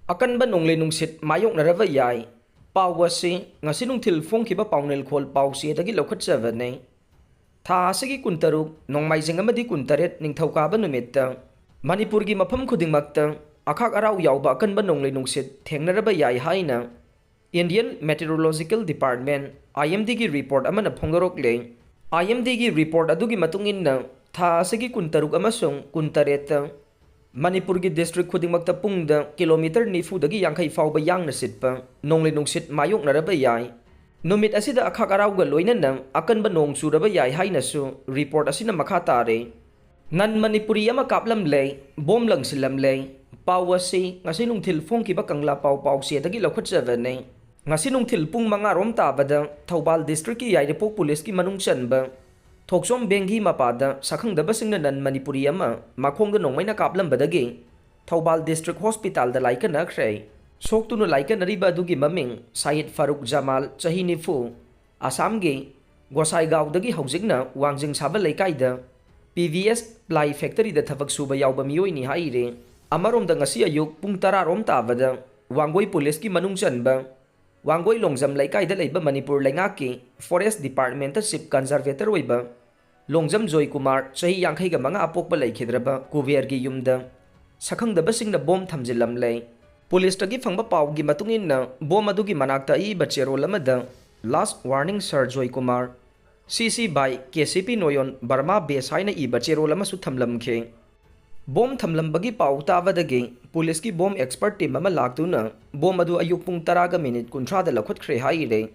Akanba Nonglei Nungsit Mayoknaraba Yai, Pawasi, ngasi nungthil phongkhiba pawnel khol pawsi dagi lokhatchavane. Tha asigi kuntaruk nongmaijing amadi kuntaret ningthauka ba numitta Manipur gi mafam khudingmakta akhak arau yauba Akanba Nonglei Nungsit thengnaraba yai haina Indian Meteorological Department IMD gi report amana phongdorok le. IMD gi report adugi matunginna tha asigi kuntaruk amasung kuntaret Manipur gi district khudingmakta pungda kilometer nifu dagi yangkhai fawba yangna sitpa Nonglei Nungsit Mayoknaraba Yai. Numit asida akhak arau ga loinana Akanba nong churaba yai hainasu report asina makha tare. Nan Manipuri ama Kaplamle, bom Langsillamle, pawasi ngasi nungthil phongkiba kangla pawsi dagi lokhatchavane. Ngasi nungthil pung manga rom tabada Thoubal district ki yairepok police ki manungchanba Thoksom bengi mapada sakhangdaba singna nan Manipuri ama makhongda nongmaina kaplambadagi Thoubal district hospital da laika nakhre. Soktunu laika nariba adugi maming Syed Farooq Jamal chahi nifu Assam gi Gosaigaw dagi haujingna wangjing saba laikaida PVS ply factory da thabak suba yauba miyoi ni haire. Amarom da ngasi ayuk pung 10 rom tabada Wangoi police ki manungchanba Wangoi longjam laikai da leiba Manipur laingaki Forest Department ta Chief Conservator oiba Longjam Joy Kumar chahi yangkhai ga manga apokba laikhidraba kuver gi yumda sakhangdaba singna bom thamjillamle. Police tagi phangba paw gi matungin bom adugi manakta I bachero lamada last warning Sir Joy Kumar CC by KCP Noyon Burma base haina I bachero lama su thamlamkhe. Bom thamlambagi paw tawadagi police ki bom expert team ama laktuna bom adu ayuk pung 10 minute kunthra da lakhot khre haire.